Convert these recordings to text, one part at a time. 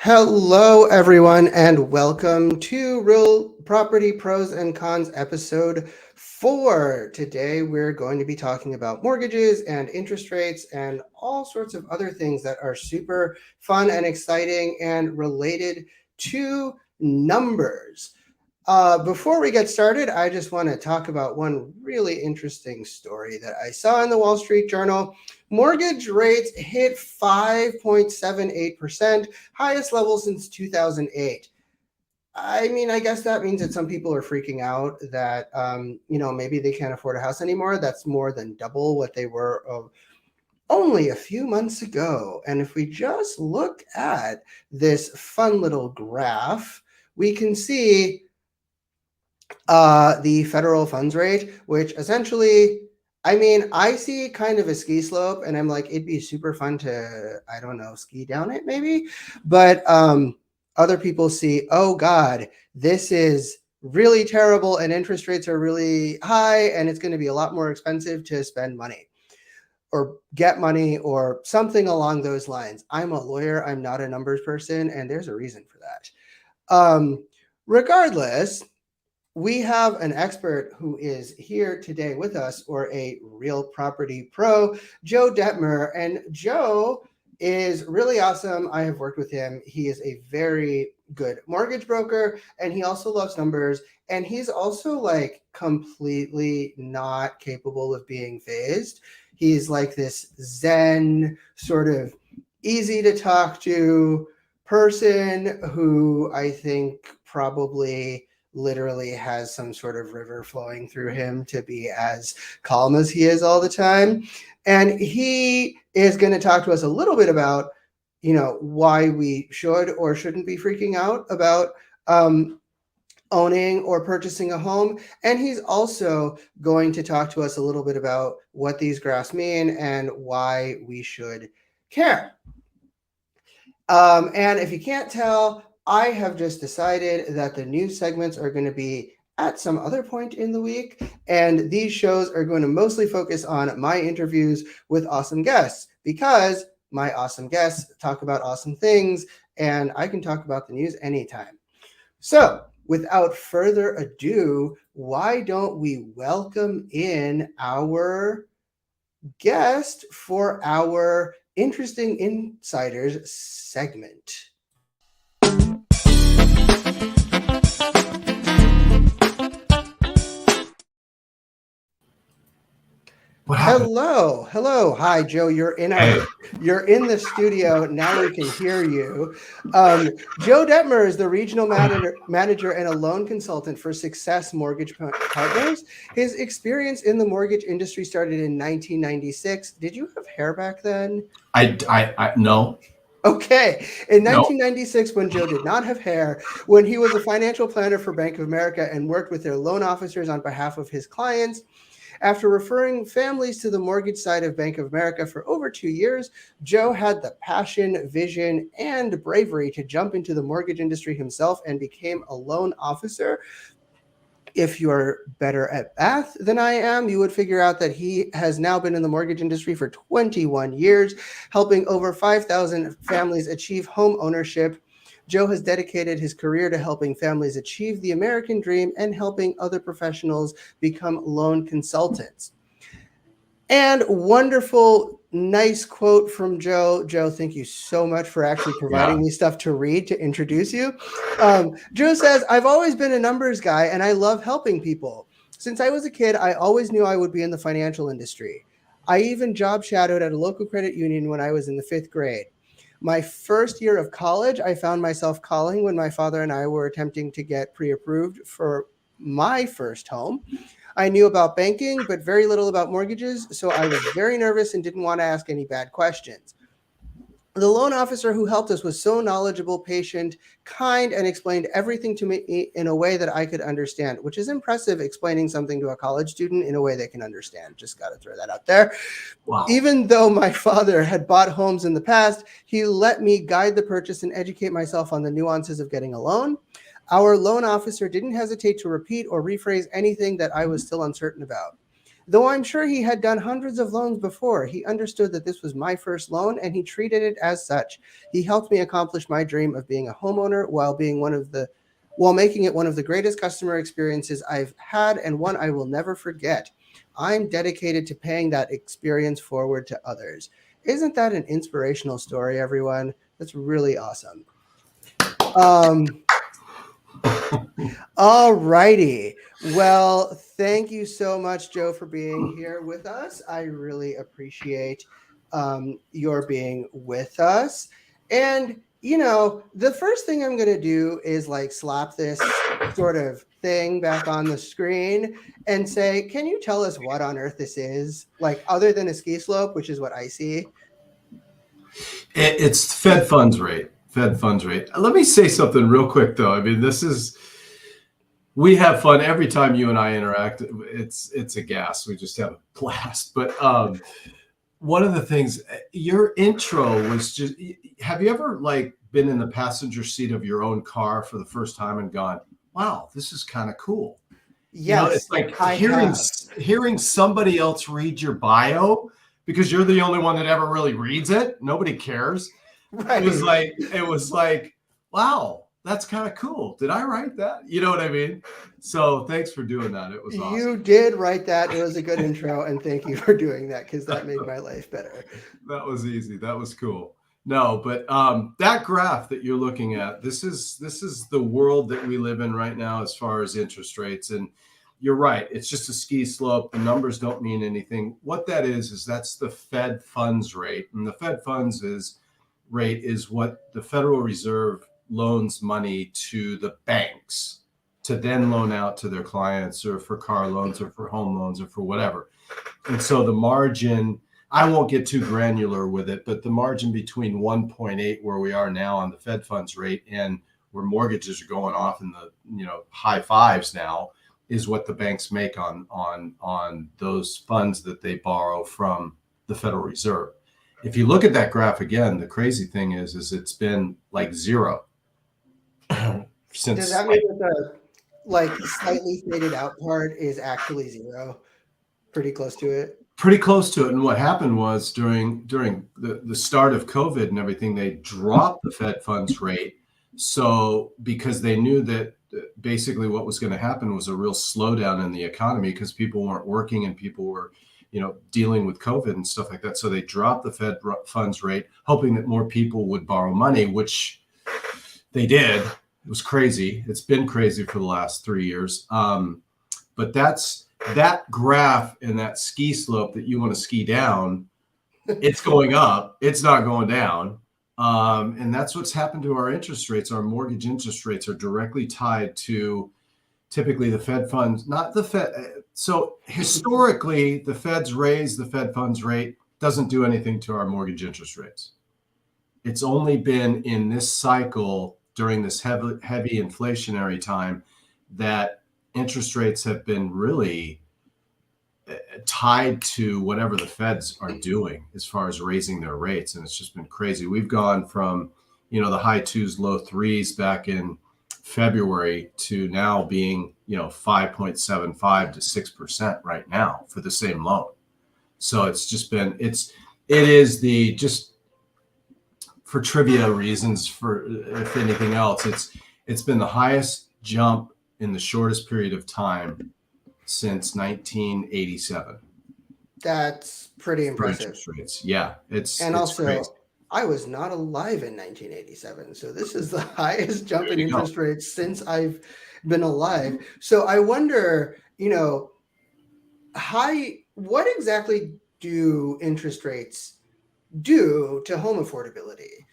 Hello, everyone, and welcome to Real Property Pros and Cons episode 4. Today, we're going to be talking about mortgages and interest rates and all sorts of other things that are super fun and exciting and related to numbers. Before we get started, I just want to talk about one really interesting story that I saw in the Wall Street Journal. Mortgage rates hit 5.78%, highest level since 2008. I mean, I guess that means that some people are freaking out that, maybe they can't afford a house anymore. That's more than double what they were only a few months ago. And if we just look at this fun little graph, we can see the federal funds rate, which essentially, I mean, I see kind of a ski slope, and I'm like, it'd be super fun to, I don't know, ski down it maybe. But other people see, oh God, this is really terrible, and interest rates are really high, and it's going to be a lot more expensive to spend money or get money or something along those lines. I'm a lawyer, I'm not a numbers person, and there's a reason for that. Regardless, we have an expert who is here today with us, or a real property pro, Joe Detmer. And Joe is really awesome. I have worked with him. He is a very good mortgage broker, and he also loves numbers. And he's also like completely not capable of being phased. He's like this Zen, sort of easy to talk to person who I think probably literally has some sort of river flowing through him to be as calm as he is all the time. And he is going to talk to us a little bit about, why we should or shouldn't be freaking out about owning or purchasing a home. And he's also going to talk to us a little bit about what these graphs mean and why we should care. And if you can't tell, I have just decided that the news segments are going to be at some other point in the week. And these shows are going to mostly focus on my interviews with awesome guests, because my awesome guests talk about awesome things, and I can talk about the news anytime. So without further ado, why don't we welcome in our guest for our Interesting Insiders segment. What happened? Hello. Hi, Joe. You're in the studio now. We can hear you. Joe Detmer is the regional manager and a loan consultant for Success Mortgage Partners. His experience in the mortgage industry started in 1996. Did you have hair back then? I no. Okay. In No. 1996, when Joe did not have hair, when he was a financial planner for Bank of America and worked with their loan officers on behalf of his clients, after referring families to the mortgage side of Bank of America for over 2 years, Joe had the passion, vision, and bravery to jump into the mortgage industry himself and became a loan officer. If you're better at math than I am, you would figure out that he has now been in the mortgage industry for 21 years, helping over 5,000 families achieve home ownership. Joe has dedicated his career to helping families achieve the American dream and helping other professionals become loan consultants. And wonderful, nice quote from Joe. Joe, thank you so much for actually providing me stuff to read to introduce you. Joe says, I've always been a numbers guy and I love helping people. Since I was a kid, I always knew I would be in the financial industry. I even job shadowed at a local credit union when I was in the 5th grade. My first year of college, I found myself calling when my father and I were attempting to get pre-approved for my first home. I knew about banking, but very little about mortgages, so I was very nervous and didn't want to ask any bad questions. The loan officer who helped us was so knowledgeable, patient, kind, and explained everything to me in a way that I could understand, which is impressive, explaining something to a college student in a way they can understand. Just got to throw that out there. Wow. Even though my father had bought homes in the past, he let me guide the purchase and educate myself on the nuances of getting a loan. Our loan officer didn't hesitate to repeat or rephrase anything that I was still uncertain about. Though I'm sure he had done hundreds of loans before, he understood that this was my first loan and he treated it as such. He helped me accomplish my dream of being a homeowner while making it one of the greatest customer experiences I've had and one I will never forget. I'm dedicated to paying that experience forward to others. Isn't that an inspirational story, everyone? That's really awesome. Um, all righty. Well, thank you so much, Joe, for being here with us. I really appreciate your being with us. And, the first thing I'm going to do is like slap this sort of thing back on the screen and say, can you tell us what on earth this is? Like, other than a ski slope, which is what I see. It's Fed funds rate. Fed funds rate. Let me say something real quick, though. I mean, we have fun every time you and I interact. It's a gas. We just have a blast. But one of the things, your intro was just, have you ever like been in the passenger seat of your own car for the first time and gone, wow, this is kind of cool? Yes, it's like hearing somebody else read your bio because you're the only one that ever really reads it. Nobody cares. Right. It was like, wow, that's kind of cool. Did I write that? You know what I mean? So thanks for doing that. It was awesome. You did write that. It was a good intro, and thank you for doing that because that made my life better. That was easy. That was cool. No, but that graph that you're looking at, this is the world that we live in right now as far as interest rates. And you're right. It's just a ski slope. The numbers don't mean anything. What that is that's the Fed funds rate. And the Fed funds rate is what the Federal Reserve loans money to the banks to then loan out to their clients or for car loans or for home loans or for whatever. And so the margin, I won't get too granular with it, but the margin between 1.8 where we are now on the Fed funds rate and where mortgages are going off in the high fives now is what the banks make on those funds that they borrow from the Federal Reserve. If you look at that graph again, the crazy thing is it's been like zero since. Does that mean that the slightly faded out part is actually zero? Pretty close to it. Pretty close to it. And what happened was during the start of COVID and everything, they dropped the Fed funds rate. So because they knew that basically what was going to happen was a real slowdown in the economy because people weren't working and people were dealing with COVID and stuff like that. So they dropped the Fed funds rate, hoping that more people would borrow money, which they did. It was crazy. It's been crazy for the last 3 years. But that graph and that ski slope that you want to ski down, it's going up. It's not going down. And that's what's happened to our interest rates. Our mortgage interest rates are directly tied to typically the Fed funds, not the Fed. So historically, the Fed's raised the Fed funds rate doesn't do anything to our mortgage interest rates. It's only been in this cycle during this heavy inflationary time that interest rates have been really tied to whatever the Feds are doing as far as raising their rates. And it's just been crazy. We've gone from, the high twos, low threes back in February to now being, 5.75 to 6% right now for the same loan. So it's just been, it is just for trivia reasons, for if anything else, it's been the highest jump in the shortest period of time since 1987. That's pretty impressive. Rates. Yeah, it's also crazy. I was not alive in 1987, so this is the highest jump in interest rates since I've been alive. So I wonder, what exactly do interest rates do to home affordability?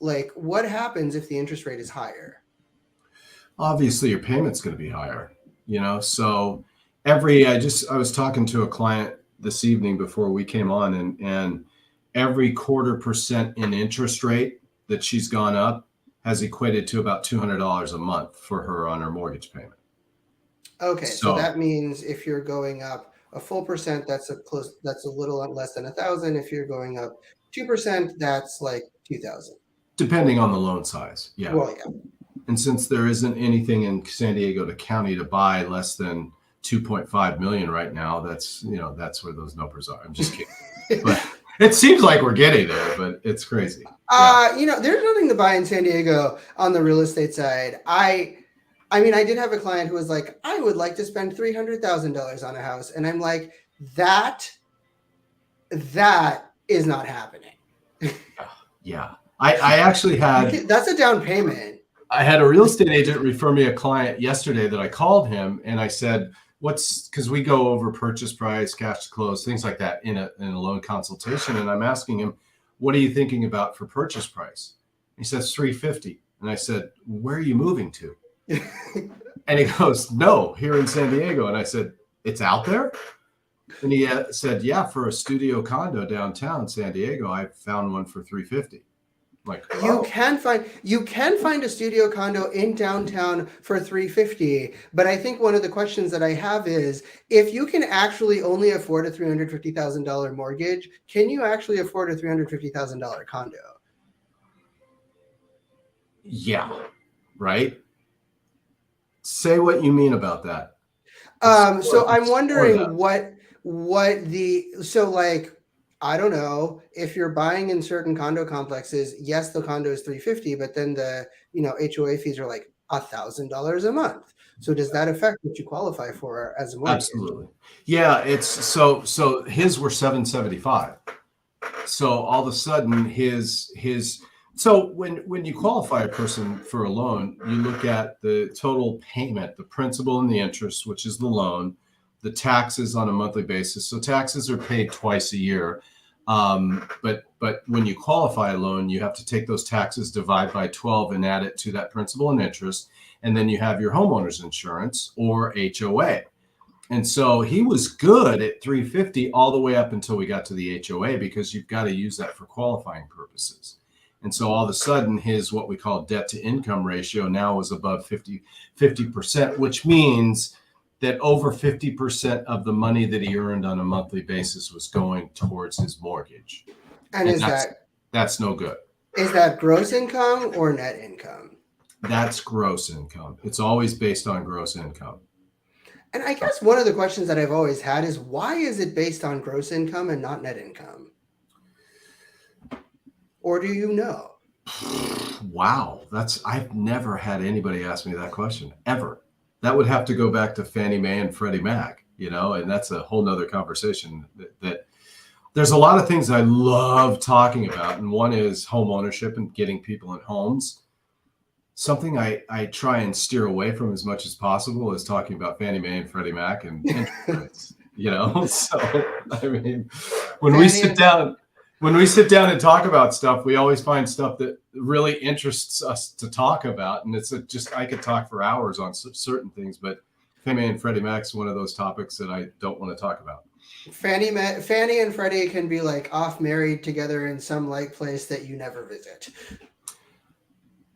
Like, what happens if the interest rate is higher? Obviously, your payment's going to be higher. So I was talking to a client this evening before we came on, and every 0.25% in interest rate that she's gone up has equated to about $200 a month for her on her mortgage payment. Okay, so that means if you're going up a full percent, that's a little less than 1,000. If you're going up 2%, that's like 2,000. Depending on the loan size. Yeah. Well, yeah. And since there isn't anything in San Diego County to buy less than 2.5 million right now. That's that's where those numbers are. I'm just kidding, but it seems like we're getting there, but it's crazy. There's nothing to buy in San Diego on the real estate side. I mean, I did have a client who was like, I would like to spend $300,000 on a house, and I'm like, that is not happening. Yeah, I actually had that's a down payment. I had a real estate agent refer me a client yesterday that I called him, and I said, because we go over purchase price, cash to close, things like that in a loan consultation. And I'm asking him, what are you thinking about for purchase price? He says 350. And I said, where are you moving to? And he goes, no, here in San Diego. And I said, it's out there? And he said, yeah, for a studio condo downtown San Diego, I found one for 350. Like, you can find a studio condo in downtown for 350, but I think one of the questions that I have is, if you can actually only afford a $350,000 mortgage, can you actually afford a $350,000 condo? Yeah, right. Say what you mean about that. So I'm wondering I don't know, if you're buying in certain condo complexes, yes, the condo is 350, but then the HOA fees are like $1,000 a month. So does that affect what you qualify for as a mortgage? Absolutely. Yeah, it's so his were 775. So all of a sudden his so when you qualify a person for a loan, you look at the total payment, the principal and the interest, which is the loan, the taxes on a monthly basis. So taxes are paid twice a year. But when you qualify a loan, you have to take those taxes, divide by 12 and add it to that principal and interest. And then you have your homeowner's insurance or HOA. And so he was good at 350 all the way up until we got to the HOA, because you've got to use that for qualifying purposes. And so all of a sudden his, what we call debt to income ratio now was above 50%, which means that over 50% of the money that he earned on a monthly basis was going towards his mortgage. And that's no good. Is that gross income or net income? That's gross income. It's always based on gross income. And I guess one of the questions that I've always had is, why is it based on gross income and not net income? Or do you know? Wow. I've never had anybody ask me that question ever. That would have to go back to Fannie Mae and Freddie Mac, and that's a whole nother conversation. That there's a lot of things I love talking about. And one is home ownership and getting people in homes. Something I try and steer away from as much as possible is talking about Fannie Mae and Freddie Mac and interest rates, So, I mean, when we sit down and talk about stuff, we always find stuff that really interests us to talk about. And it's I could talk for hours on certain things, but Fannie and Freddie Mac's one of those topics that I don't want to talk about. Fannie and Freddie can be like off married together in some place that you never visit.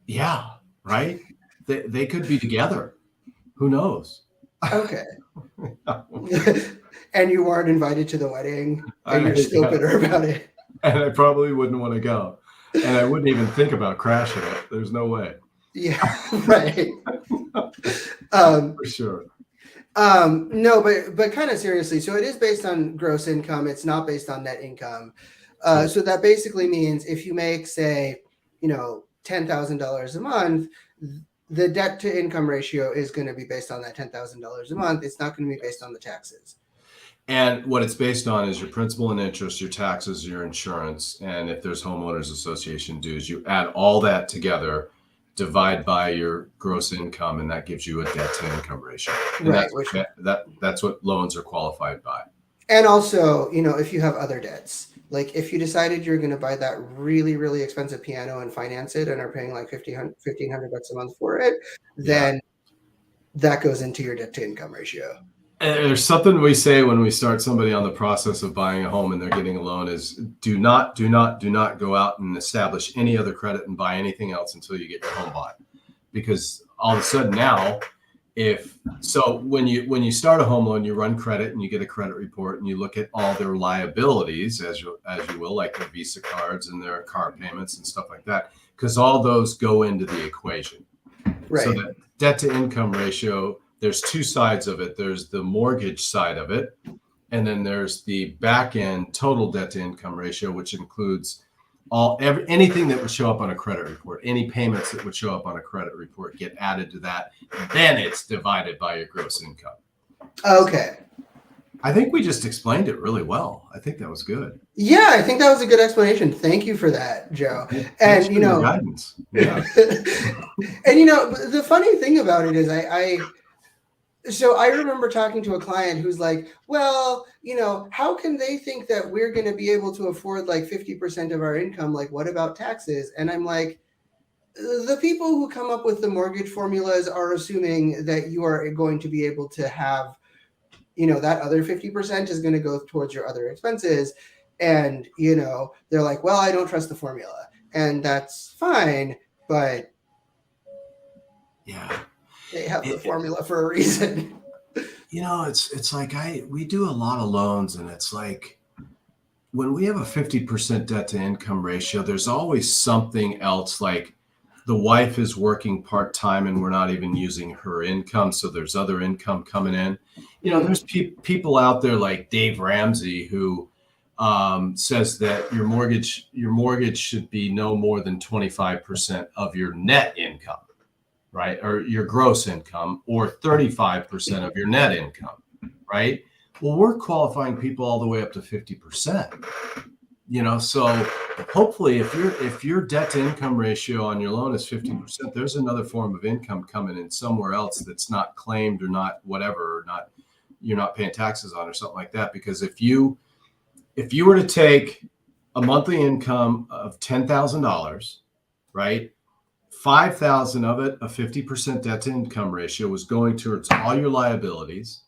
Yeah, right. They could be together. Who knows? Okay. And you weren't invited to the wedding, and you're still bitter about it. And I probably wouldn't want to go. And I wouldn't even think about crashing it. There's no way. Yeah, right. For sure. No, but kind of seriously. So it is based on gross income. It's not based on net income. So that basically means if you make, say, $10,000 a month, the debt to income ratio is going to be based on that $10,000 a month. It's not going to be based on the taxes. And what it's based on is your principal and interest, your taxes, your insurance, and if there's homeowners association dues, you add all that together, divide by your gross income, and that gives you a debt to income ratio. And right. That's what loans are qualified by. And also, if you have other debts, like if you decided you're going to buy that really, really expensive piano and finance it and are paying like $1,500 a month for it, then that goes into your debt to income ratio. And there's something we say when we start somebody on the process of buying a home and they're getting a loan is do not go out and establish any other credit and buy anything else until you get your home bought. Because all of a sudden now, when you start a home loan, you run credit and you get a credit report and you look at all their liabilities as you will, like their Visa cards and their car payments and stuff like that, because all those go into the equation. Right. So that debt to income ratio, there's two sides of it. There's the mortgage side of it, and then there's the back end total debt to income ratio, which includes anything that would show up on a credit report. Any payments that would show up on a credit report get added to that. And then it's divided by your gross income. Okay. I think we just explained it really well. I think that was good. Yeah, I think that was a good explanation. Thank you for that, Joe. And you know, guidance. Yeah. And you know, the funny thing about it is so I remember talking to a client who's like, well, you know, how can they think that we're going to be able to afford like 50% of our income? Like, what about taxes? And I'm like, the people who come up with the mortgage formulas are assuming that you are going to be able to have, you know, that other 50% is going to go towards your other expenses. And, you know, they're like, well, I don't trust the formula. And that's fine. But yeah, they have the formula for a reason. You know, it's like we do a lot of loans, and it's like when we have a 50% debt to income ratio, there's always something else, like the wife is working part-time and we're not even using her income, so there's other income coming in. You know, there's people out there like Dave Ramsey who says that your mortgage should be no more than 25% of your net income, right? Or your gross income, or 35% of your net income, right? Well, we're qualifying people all the way up to 50%. You know, so hopefully if your debt to income ratio on your loan is 50%, there's another form of income coming in somewhere else that's not claimed or not whatever, or not, you're not paying taxes on or something like that. Because if you were to take a monthly income of $10,000, right? 5,000 of it, a 50% debt to income ratio, was going towards all your liabilities.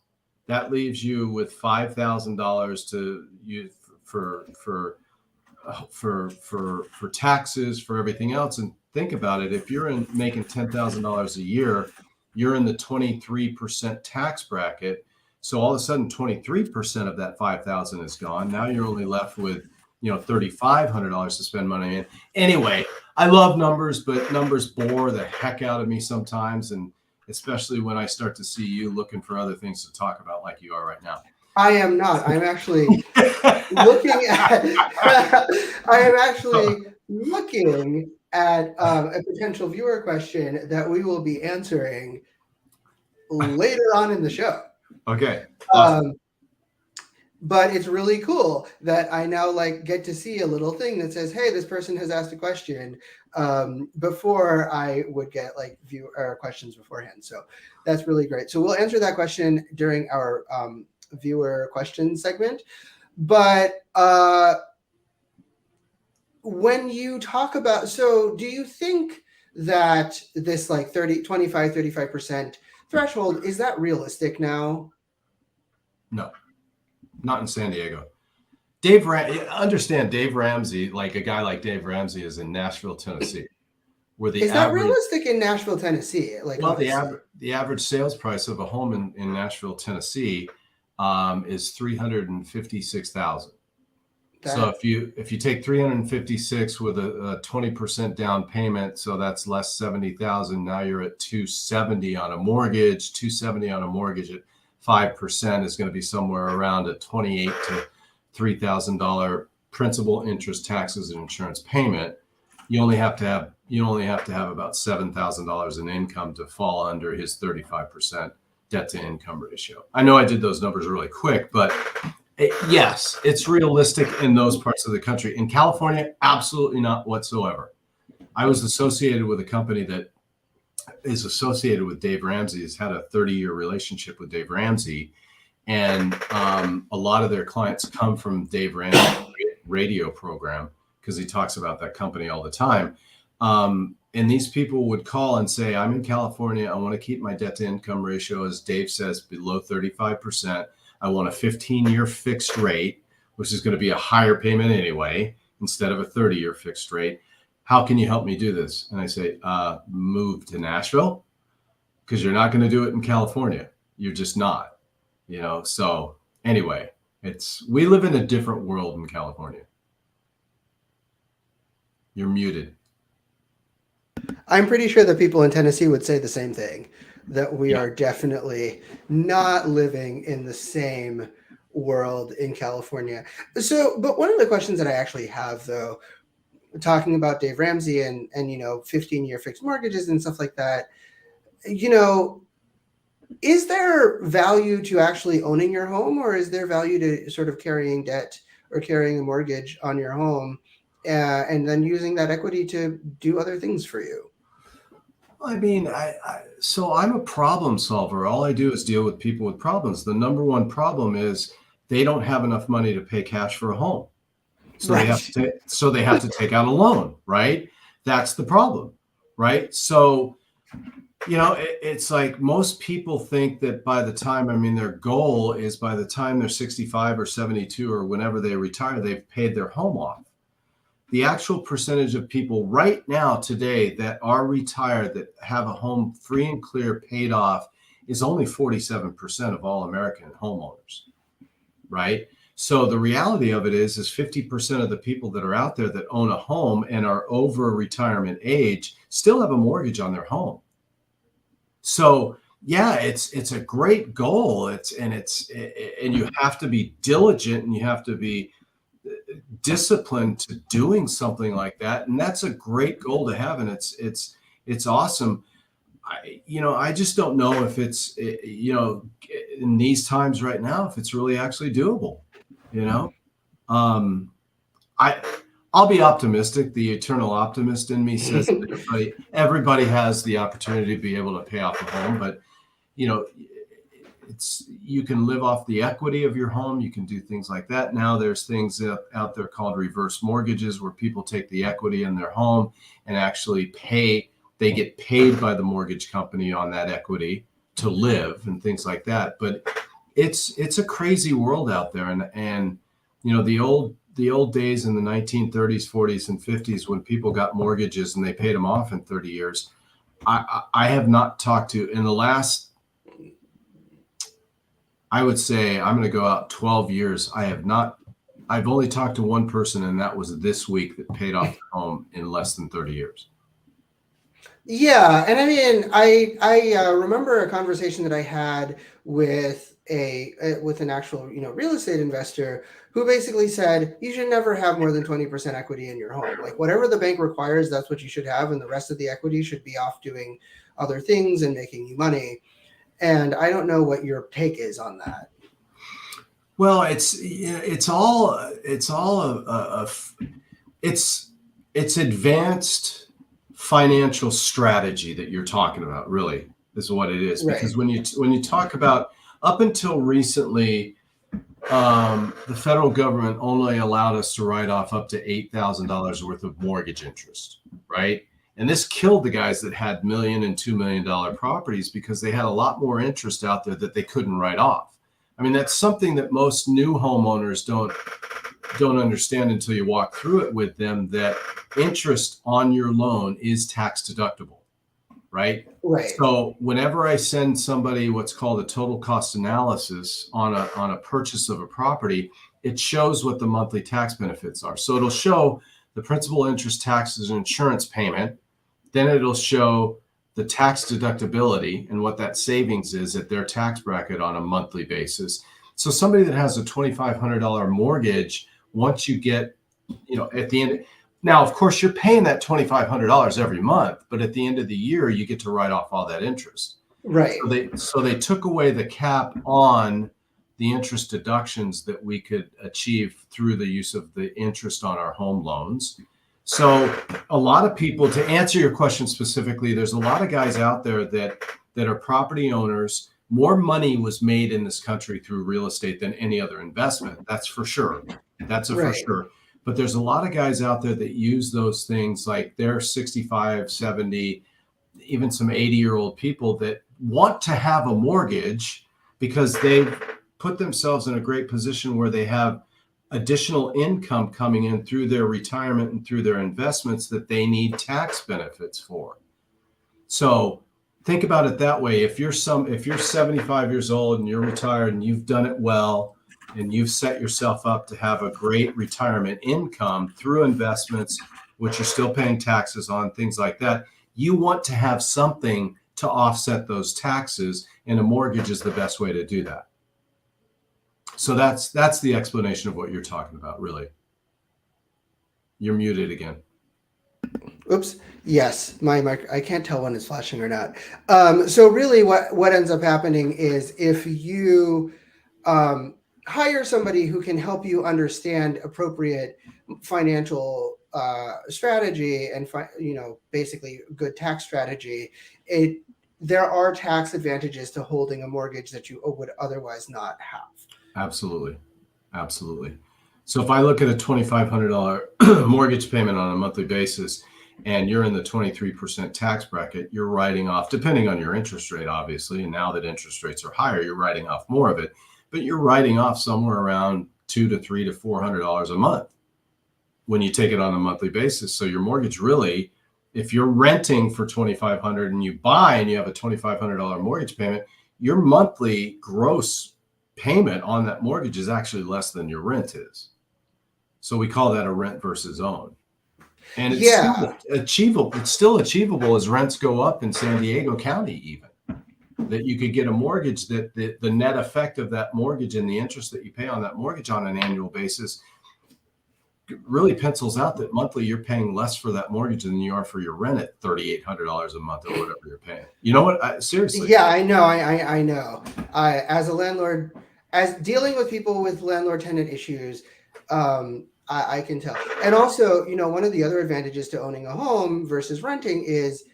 That leaves you with $5,000 to use for taxes, for everything else. And think about it: if you're making $10,000 a year, you're in the 23% tax bracket. So all of a sudden, 23% of that 5,000 is gone. Now you're only left with, you know, $3,500 to spend money in. Anyway, I love numbers, but numbers bore the heck out of me sometimes, and especially when I start to see you looking for other things to talk about, like you are right now. I am not. I'm actually looking at. I am actually looking at a potential viewer question that we will be answering later on in the show. Okay. But it's really cool that I now like get to see a little thing that says, hey, this person has asked a question, before I would get like questions beforehand. So that's really great. So we'll answer that question during our viewer question segment. But when you talk about, so do you think that this like 35% threshold, is that realistic now? No, not in San Diego. Understand Dave Ramsey, like a guy like Dave Ramsey, is in Nashville, Tennessee. Is that realistic in Nashville, Tennessee? Like, well, the average sales price of a home in Nashville, Tennessee, is $356,000. So if you take 356 with a 20% down payment, so that's less 70,000. Now you're at 270 on a mortgage. 270 on a mortgage at 5% is going to be somewhere around a $28,000 to $3,000 principal, interest, taxes, and insurance payment. You only have to have about $7,000 in income to fall under his 35% debt to income ratio. I know I did those numbers really quick, but yes, it's realistic in those parts of the country. In California, absolutely not whatsoever. I was associated with a company that is associated with Dave Ramsey, has had a 30-year relationship with Dave Ramsey. And a lot of their clients come from Dave Ramsey's radio program, because he talks about that company all the time. And these people would call and say, I'm in California. I want to keep my debt to income ratio, as Dave says, below 35%. I want a 15-year fixed rate, which is going to be a higher payment anyway, instead of a 30-year fixed rate. How can you help me do this? And I say, move to Nashville, because you're not going to do it in California. You're just not, you know? So anyway, we live in a different world in California. You're muted. I'm pretty sure that people in Tennessee would say the same thing. that we are definitely not living in the same world in California. So, but one of the questions that I actually have, though, talking about Dave Ramsey and 15-year fixed mortgages and stuff like that, is there value to actually owning your home, or is there value to sort of carrying debt or carrying a mortgage on your home, and then using that equity to do other things for you? I mean, so I'm a problem solver. All I do is deal with people with problems. The number one problem is they don't have enough money to pay cash for a home. So they have Right. to take out a loan, right? That's the problem, right? So, it's like most people think that by the time, their goal is by the time they're 65 or 72 or whenever they retire, they've paid their home off. The actual percentage of people right now today that are retired that have a home free and clear paid off is only 47% of all American homeowners, right? So the reality of it is 50% of the people that are out there that own a home and are over retirement age still have a mortgage on their home. So yeah, it's a great goal. And you have to be diligent and you have to be disciplined to doing something like that. And that's a great goal to have. And it's awesome. I just don't know if it's, in these times right now, if it's really actually doable, I'll be optimistic. The eternal optimist in me says everybody has the opportunity to be able to pay off a home, but you can live off the equity of your home. You can do things like that. Now there's things out there called reverse mortgages where people take the equity in their home and actually they get paid by the mortgage company on that equity to live and things like that. But it's a crazy world out there. And the old days in the 1930s, 40s, and 50s when people got mortgages and they paid them off in 30 years, I have not talked to in the last, I would say I'm going to go out 12 years. I've only talked to one person, and that was this week, that paid off their home in less than 30 years. Yeah, and I remember a conversation that I had with an actual real estate investor who basically said you should never have more than 20% equity in your home. Like whatever the bank requires, that's what you should have, and the rest of the equity should be off doing other things and making you money. And I don't know what your take is on that. Well, it's advanced financial strategy that you're talking about, really, is what it is. Because when you talk about, up until recently, the federal government only allowed us to write off up to $8,000 worth of mortgage interest, right? And this killed the guys that had $1 million and $2 million properties because they had a lot more interest out there that they couldn't write off. That's something that most new homeowners don't understand until you walk through it with them, that interest on your loan is tax deductible, right? Right. So whenever I send somebody what's called a total cost analysis on a purchase of a property, it shows what the monthly tax benefits are. So it'll show the principal, interest, taxes, and insurance payment. Then it'll show the tax deductibility and what that savings is at their tax bracket on a monthly basis. So somebody that has a $2,500 mortgage, once you get, at the end, now, of course, you're paying that $2,500 every month, but at the end of the year, you get to write off all that interest. Right. So they took away the cap on the interest deductions that we could achieve through the use of the interest on our home loans. So a lot of people, to answer your question specifically, there's a lot of guys out there that are property owners. More money was made in this country through real estate than any other investment. That's for sure. For sure. But there's a lot of guys out there that use those things, like they're 65, 70, even some 80-year-old people that want to have a mortgage because they've put themselves in a great position where they have additional income coming in through their retirement and through their investments that they need tax benefits for. So think about it that way. If you're 75 years old and you're retired and you've done it well and you've set yourself up to have a great retirement income through investments, which you're still paying taxes on, things like that, you want to have something to offset those taxes, and a mortgage is the best way to do that. So that's the explanation of what you're talking about, really. You're muted again. Oops. Yes, my mic. I can't tell when it's flashing or not. So really, what ends up happening is if you hire somebody who can help you understand appropriate financial strategy and basically good tax strategy, there are tax advantages to holding a mortgage that you would otherwise not have. Absolutely. Absolutely. So if I look at a $2,500 mortgage payment on a monthly basis, and you're in the 23% tax bracket, you're writing off, depending on your interest rate, obviously, and now that interest rates are higher, you're writing off more of it, but you're writing off somewhere around $200 to $300 to $400 a month when you take it on a monthly basis. So your mortgage really, if you're renting for $2,500 and you buy and you have a $2,500 mortgage payment, your monthly gross payment on that mortgage is actually less than your rent is. So we call that a rent versus own. And it's still achievable. It's still achievable as rents go up in San Diego County, even that you could get a mortgage that the net effect of that mortgage and the interest that you pay on that mortgage on an annual basis really pencils out that monthly you're paying less for that mortgage than you are for your rent at $3,800 a month or whatever you're paying. You know what? Seriously. Yeah, I know. I know. As a landlord, as dealing with people with landlord-tenant issues, I can tell. And also, one of the other advantages to owning a home versus renting is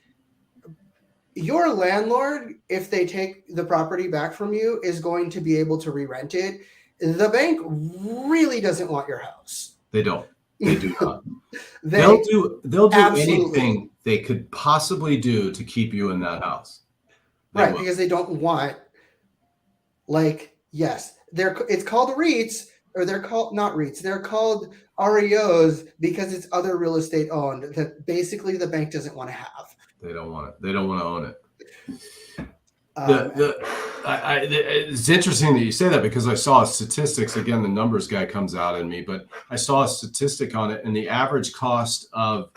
your landlord, if they take the property back from you, is going to be able to re-rent it. The bank really doesn't want your house. They don't. They do not. They'll do anything they could possibly do to keep you in that house. Right, because they don't want, it's called REITs, or they're called not REITs, they're called REOs because it's other real estate owned that basically the bank doesn't want to have. They don't want it. They don't want to own it. It's interesting that you say that because I saw statistics. Again, the numbers guy comes out in me, but I saw a statistic on it, and the average cost of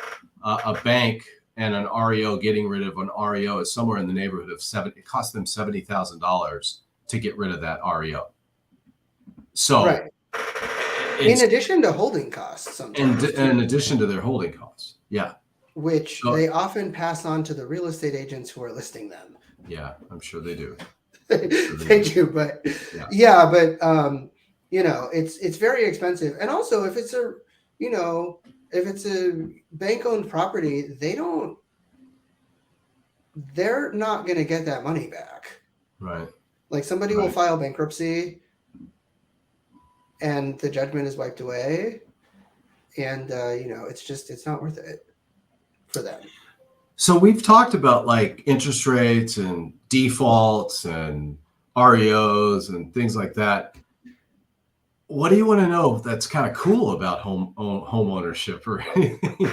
a bank and an REO getting rid of an REO is somewhere in the neighborhood of it cost them $70,000 to get rid of that REO. So, right. In addition to holding costs, sometimes. In addition to their holding costs, yeah. Which they often pass on to the real estate agents who are listing them. Yeah, I'm sure they do. They do, but but it's very expensive. And also, if it's a bank-owned property, they're not going to get that money back. Right. Like somebody will file bankruptcy, and the judgment is wiped away, and it's not worth it for them. So we've talked about like interest rates and defaults and REOs and things like that. What do you want to know that's kind of cool about home ownership or anything?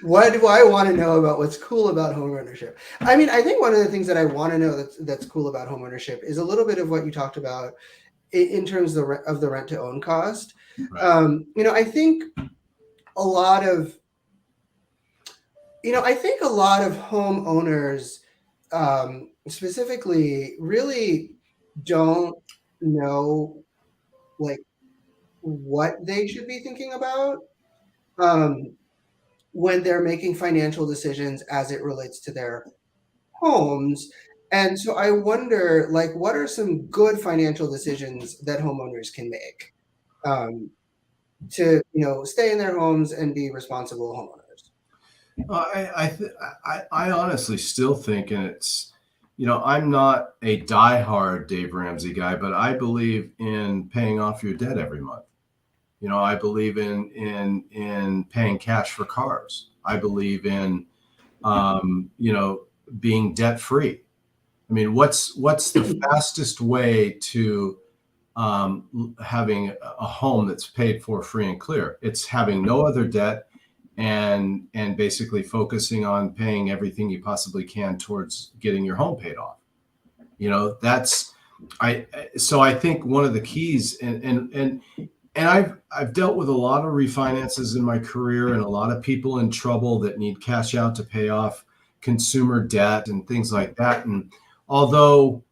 What do I want to know about what's cool about home ownership? I mean, I think one of the things that I want to know that's cool about home ownership is a little bit of what you talked about in terms of the rent to own cost. Right. I think a lot of homeowners specifically really don't know what they should be thinking about when they're making financial decisions as it relates to their homes. And so I wonder, what are some good financial decisions that homeowners can make to, stay in their homes and be responsible homeowners? I honestly still think, and it's, I'm not a diehard Dave Ramsey guy, but I believe in paying off your debt every month. I believe in paying cash for cars. I believe in, being debt free. I mean, what's the fastest way to having a home that's paid for free and clear? It's having no other debt and basically focusing on paying everything you possibly can towards getting your home paid off. So I think one of the keys, and I've dealt with a lot of refinances in my career and a lot of people in trouble that need cash out to pay off consumer debt and things like that. And although,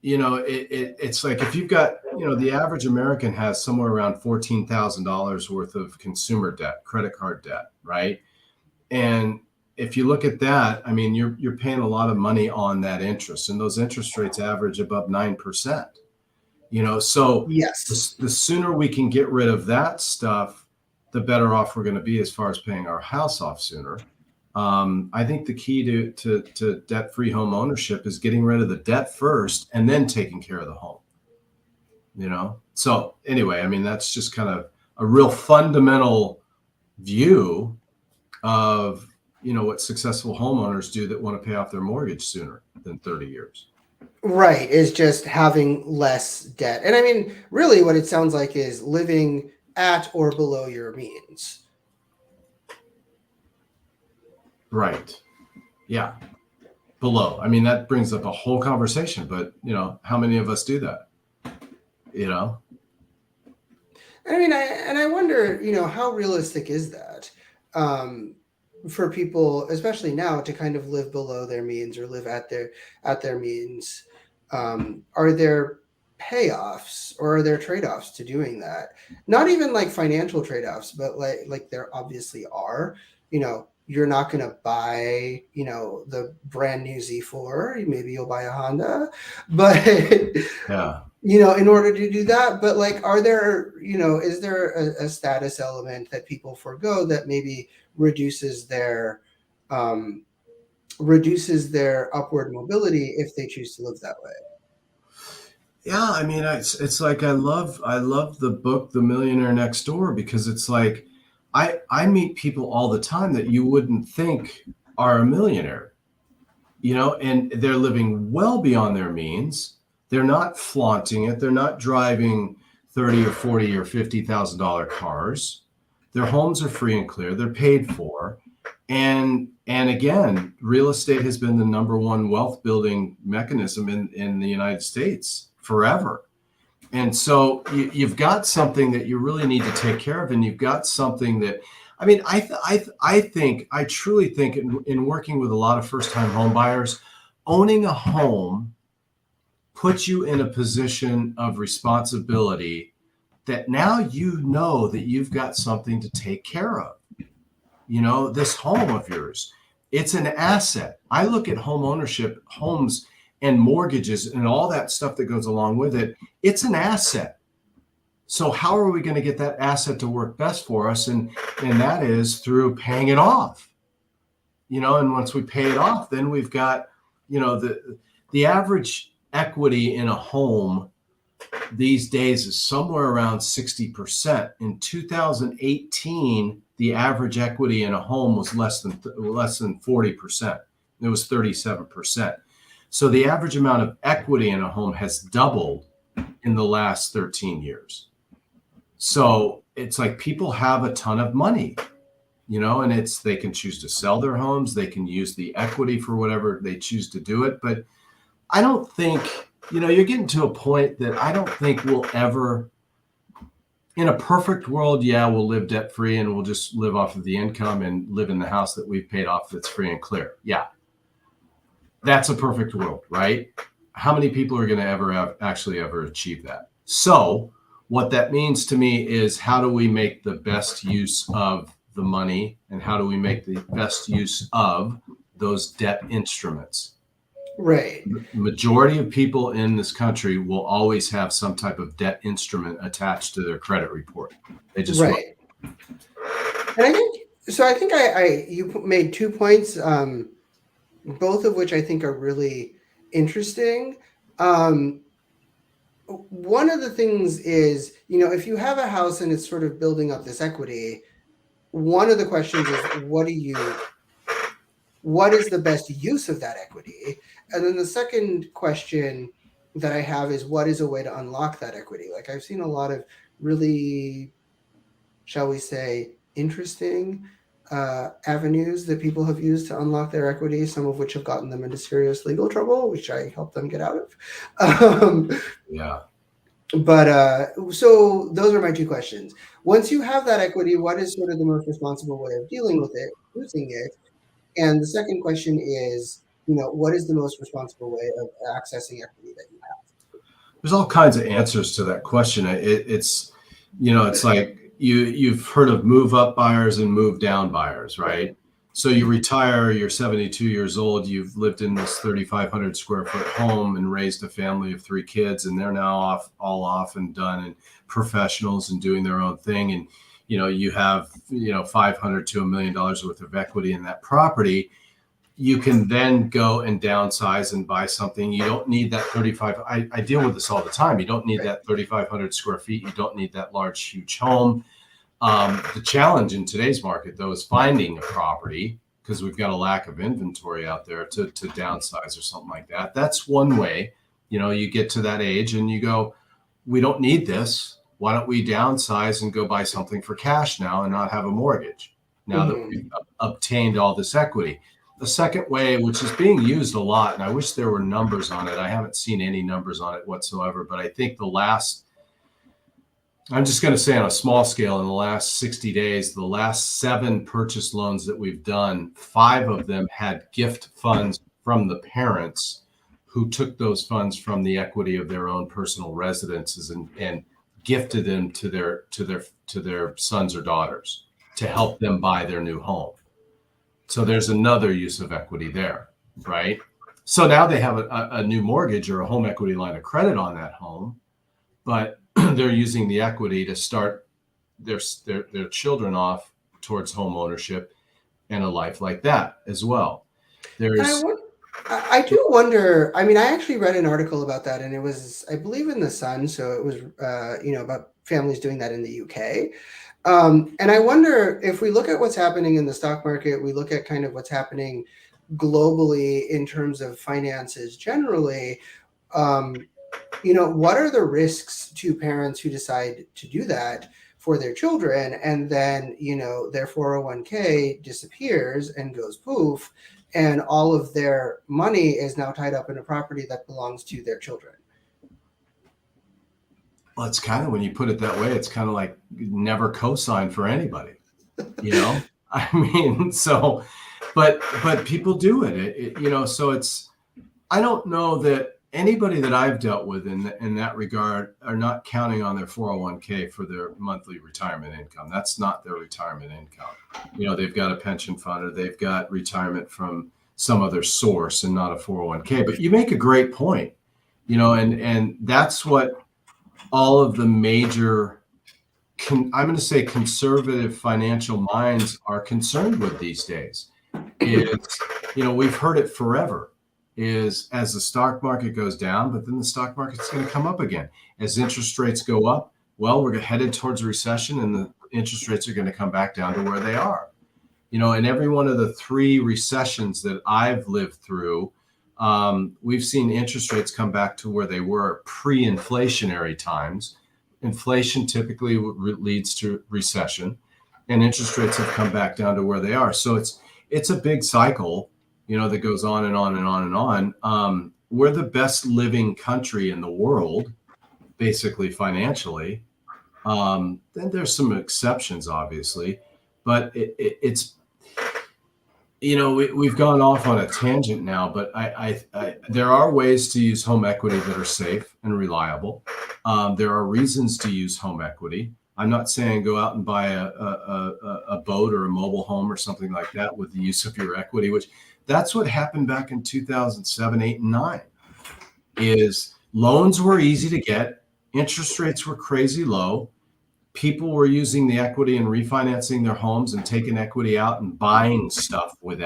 it's like if you've got, the average American has somewhere around $14,000 worth of consumer debt, credit card debt, right? And if you look at that, I mean, you're paying a lot of money on that interest, and those interest rates average above 9%. So Yes. the sooner we can get rid of that stuff, the better off we're going to be as far as paying our house off sooner. I think the key to debt-free home ownership is getting rid of the debt first and then taking care of the home. So anyway, I mean, that's just kind of a real fundamental view of what successful homeowners do that want to pay off their mortgage sooner than 30 years. Right, is just having less debt. And I mean, really what it sounds like is living at or below your means. Right. Yeah. Below. I mean, that brings up a whole conversation, but how many of us do that? I mean, I wonder, how realistic is that for people, especially now, to kind of live below their means or live at their means? Are there payoffs or are there trade-offs to doing that? Not even like financial trade-offs, but like there obviously are. You're not going to buy, the brand new Z4. Maybe you'll buy a Honda, but Yeah. in order to do that. But like, are there, is there a status element that people forego that maybe reduces their upward mobility if they choose to live that way? Yeah, I mean, it's like I love the book The Millionaire Next Door, because it's like I meet people all the time that you wouldn't think are a millionaire, and they're living well beyond their means. They're not flaunting it. They're not driving 30 or 40 or $50,000 cars. Their homes are free and clear. They're paid for. And again, real estate has been the number one wealth building mechanism in the United States forever. And so you've got something that you really need to take care of, and you've got something that, I mean, I truly think in working with a lot of first-time home buyers, owning a home puts you in a position of responsibility that now that you've got something to take care of. This home of yours, it's an asset. I look at home ownership, homes and mortgages and all that stuff that goes along with it. It's an asset. So how are we going to get that asset to work best for us? And that is through paying it off. And once we pay it off, then we've got, the average equity in a home these days is somewhere around 60%. In 2018, the average equity in a home was less than 40%. It was 37%. So the average amount of equity in a home has doubled in the last 13 years. So it's like people have a ton of money, and they can choose to sell their homes. They can use the equity for whatever they choose to do it. But I don't think, you're getting to a point that I don't think we'll ever, in a perfect world, we'll live debt free and we'll just live off of the income and live in the house that we've paid off that's free and clear. Yeah. That's a perfect world, right? How many people are going to actually ever achieve that? So what that means to me is, how do we make the best use of the money, and how do we make the best use of those debt instruments? Right. The majority of people in this country will always have some type of debt instrument attached to their credit report. They just right. And I think you made 2 points, both of which I think are really interesting. One of the things is, if you have a house and it's sort of building up this equity, one of the questions is, what is the best use of that equity? And then the second question that I have is, what is a way to unlock that equity? Like, I've seen a lot of really, shall we say, interesting avenues that people have used to unlock their equity, some of which have gotten them into serious legal trouble, which I helped them get out of. Yeah. But so those are my 2 questions. Once you have that equity, what is sort of the most responsible way of dealing with it, using it? And the second question is, what is the most responsible way of accessing equity that you have? There's all kinds of answers to that question. It's like you've heard of move up buyers and move down buyers, right? So you retire, you're 72 years old, you've lived in this 3,500 square foot home and raised a family of 3 kids, and they're now all off and done, and professionals and doing their own thing. And, you have, 500 to $1 million worth of equity in that property. You can then go and downsize and buy something. You don't need that 35. I deal with this all the time. You don't need that 3,500 square feet. You don't need that large, huge home. The challenge in today's market, though, is finding a property, because we've got a lack of inventory out there to downsize or something like that. That's one way. You get to that age and you go, we don't need this. Why don't we downsize and go buy something for cash now and not have a mortgage now that we've obtained all this equity? The second way, which is being used a lot, and I wish there were numbers on it. I haven't seen any numbers on it whatsoever, but I think I'm just going to say on a small scale, in the last 60 days, the last 7 purchase loans that we've done, 5 of them had gift funds from the parents who took those funds from the equity of their own personal residences and gifted them to their sons or daughters to help them buy their new home. So there's another use of equity there, right? So now they have a new mortgage or a home equity line of credit on that home, but they're using the equity to start their children off towards home ownership and a life like that as well. I do wonder. I mean, I actually read an article about that, and it was, I believe, in the Sun. So it was, about families doing that in the UK. And I wonder if we look at what's happening in the stock market, we look at kind of what's happening globally in terms of finances generally. What are the risks to parents who decide to do that for their children, and then, their 401k disappears and goes poof, and all of their money is now tied up in a property that belongs to their children? Well, it's kind of, when you put it that way, it's kind of like never co-sign for anybody, I mean, so, but people do it, so it's, I don't know that anybody that I've dealt with in that regard are not counting on their 401k for their monthly retirement income. That's not their retirement income. They've got a pension fund or they've got retirement from some other source and not a 401k. But you make a great point, and that's what all of the major, I'm going to say conservative financial minds are concerned with these days. Is, we've heard it forever, is as the stock market goes down, but then the stock market's going to come up again. As interest rates go up, well, we're headed towards a recession and the interest rates are going to come back down to where they are. In every one of the 3 recessions that I've lived through, we've seen interest rates come back to where they were pre-inflationary times. Inflation typically leads to recession, and interest rates have come back down to where they are. So it's a big cycle, that goes on and on and on and on. We're the best living country in the world, basically financially. Then there's some exceptions, obviously, but it's, we've gone off on a tangent now, but there are ways to use home equity that are safe and reliable. There are reasons to use home equity. I'm not saying go out and buy a boat or a mobile home or something like that with the use of your equity, which that's what happened back in 2007, 8, and 9, is loans were easy to get. Interest rates were crazy low. People were using the equity and refinancing their homes and taking equity out and buying stuff with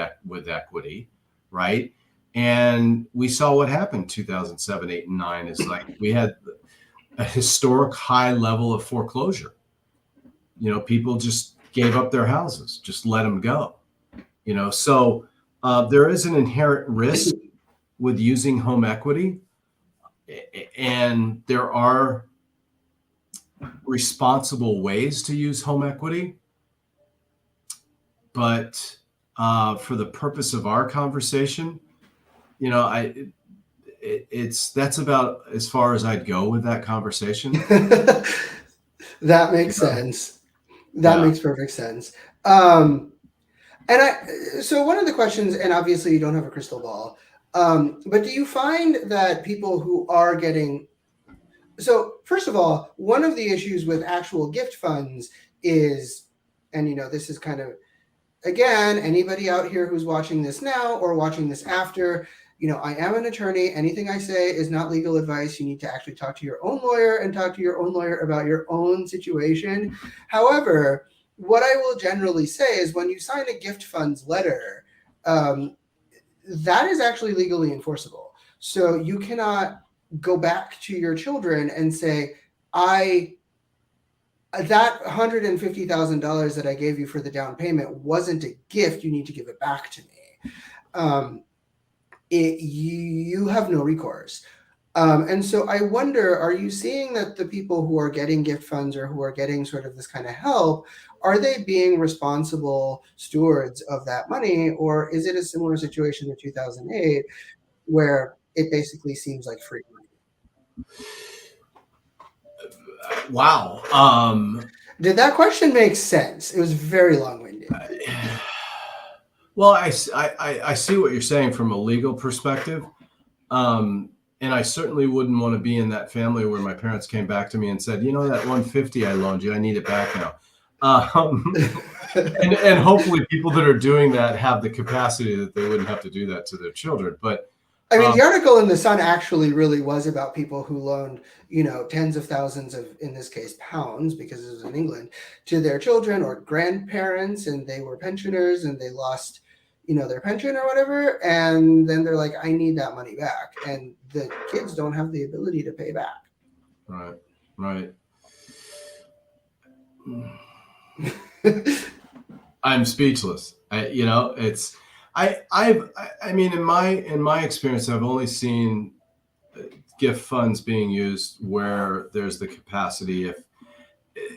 equity, right? And we saw what happened 2007, 8, and 9 is like we had a historic high level of foreclosure. People just gave up their houses, just let them go. So there is an inherent risk with using home equity, and there are responsible ways to use home equity. But for the purpose of our conversation, that's about as far as I'd go with that conversation. That makes sense. That makes perfect sense. So one of the questions, and obviously you don't have a crystal ball, but do you find that people who are getting, so first of all, one of the issues with actual gift funds is, and this is kind of, again, anybody out here who's watching this now or watching this after, I am an attorney. Anything I say is not legal advice. You need to actually talk to your own lawyer and talk to your own lawyer about your own situation. However, what I will generally say is when you sign a gift funds letter, that is actually legally enforceable. So you cannot go back to your children and say, that $150,000 that I gave you for the down payment wasn't a gift. You need to give it back to me. You have no recourse. And so I wonder, are you seeing that the people who are getting gift funds or who are getting sort of this kind of help, are they being responsible stewards of that money? Or is it a similar situation to 2008 where it basically seems like free money? Wow. Did that question make sense? It was very long-winded. Well, I see what you're saying from a legal perspective. And I certainly wouldn't want to be in that family where my parents came back to me and said, that 150 I loaned you, I need it back now. And hopefully people that are doing that have the capacity that they wouldn't have to do that to their children. But I mean, the article in The Sun actually really was about people who loaned, tens of thousands of, in this case, pounds, because it was in England, to their children or grandparents, and they were pensioners and they lost, their pension or whatever. And then they're like, I need that money back. And the kids don't have the ability to pay back. Right. I'm speechless. I mean, in my experience, I've only seen gift funds being used where there's the capacity,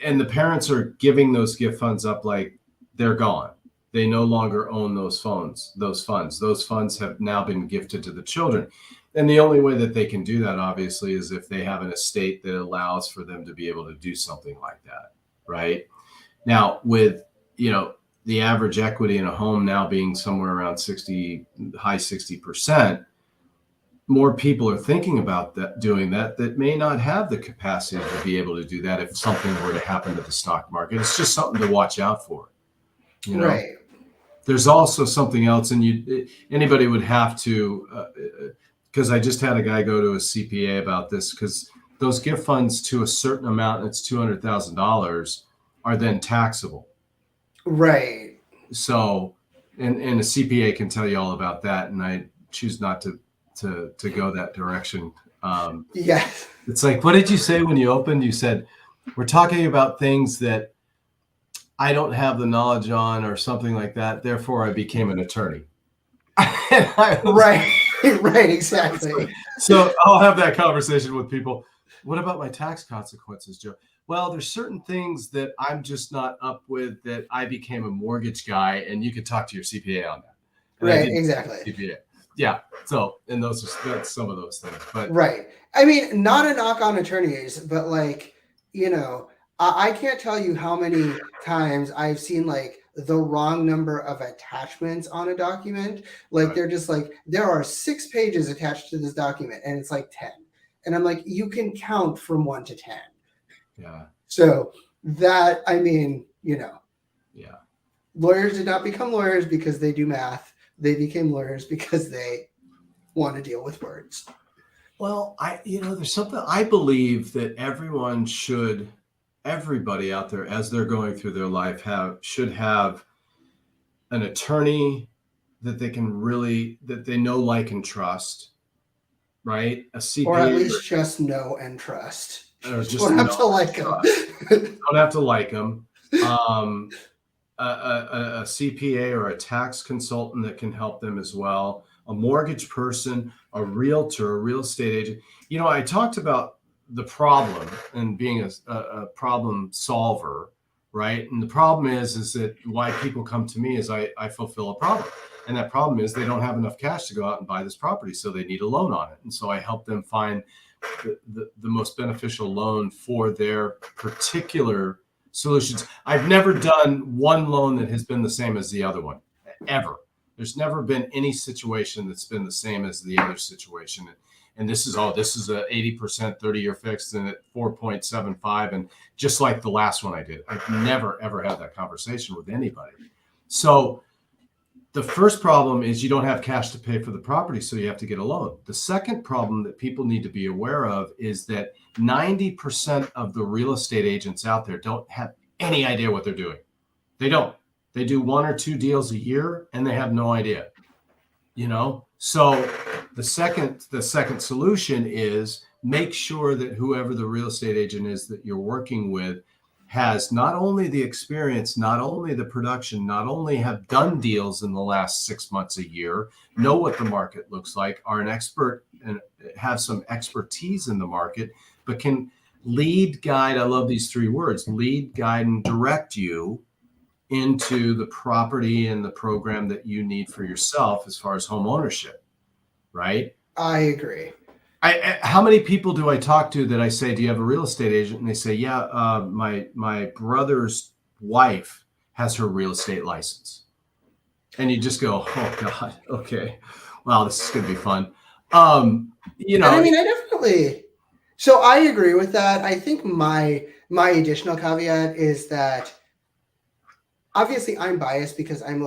and the parents are giving those gift funds up like they're gone. They no longer own those funds. Those funds have now been gifted to the children. And the only way that they can do that, obviously, is if they have an estate that allows for them to be able to do something like that, right? Now, with, the average equity in a home now being somewhere around high 60%, more people are thinking about doing that may not have the capacity to be able to do that if something were to happen to the stock market. It's just something to watch out for. Right. There's also something else, and anybody would have to, because I just had a guy go to a CPA about this, because those gift funds to a certain amount, it's $200,000, are then taxable. Right. So, and a CPA can tell you all about that, and I choose not to go that direction. Yes. It's like, what did you say when you opened? You said, we're talking about things that I don't have the knowledge on, or something like that. Therefore, I became an attorney. Right. Right. Exactly. So I'll have that conversation with people. What about my tax consequences, Joe? Well, there's certain things that I'm just not up with, that I became a mortgage guy, and you could talk to your CPA on that. And right. Exactly. CPA. Yeah. So, and that's some of those things. But right. I mean, not a knock on attorneys, but I can't tell you how many times I've seen the wrong number of attachments on a document. Right. They're just there are 6 pages attached to this document, and it's 10. And I'm like, you can count from 1 to 10. Yeah. So that, I mean, Yeah. Lawyers did not become lawyers because they do math. They became lawyers because they want to deal with words. Well, there's something I believe that everybody out there, as they're going through their life, should have an attorney that they know, like, and trust, right? A CPA, or at least just know and trust. Or just don't have to like them. Don't have to like them. A CPA or a tax consultant that can help them as well. A mortgage person, a realtor, a real estate agent. I talked about the problem and being a problem solver, right? And the problem is that why people come to me is I fulfill a problem. And that problem is they don't have enough cash to go out and buy this property, so they need a loan on it. And so I help them find the most beneficial loan for their particular solutions. I've never done one loan that has been the same as the other one, ever. There's never been any situation that's been the same as the other situation. And this is a 80% 30-year fixed and at 4.75. And just like the last one I did, I've never, ever had that conversation with anybody. So the first problem is you don't have cash to pay for the property, so you have to get a loan. The second problem that people need to be aware of is that 90% of the real estate agents out there don't have any idea what they're doing. They don't. They do 1 or 2 deals a year and they have no idea, So the second solution is make sure that whoever the real estate agent is that you're working with has not only the experience, not only the production, not only have done deals in the last 6 months, a year, know what the market looks like, are an expert and have some expertise in the market, but can lead, guide, I love these 3 words, lead, guide, and direct you into the property and the program that you need for yourself as far as home ownership, right? I agree. How many people do I talk to that I say, do you have a real estate agent? And they say, yeah, my brother's wife has her real estate license. And you just go, oh God, okay. Wow, this is going to be fun. And I mean, so I agree with that. I think my additional caveat is that obviously I'm biased because I'm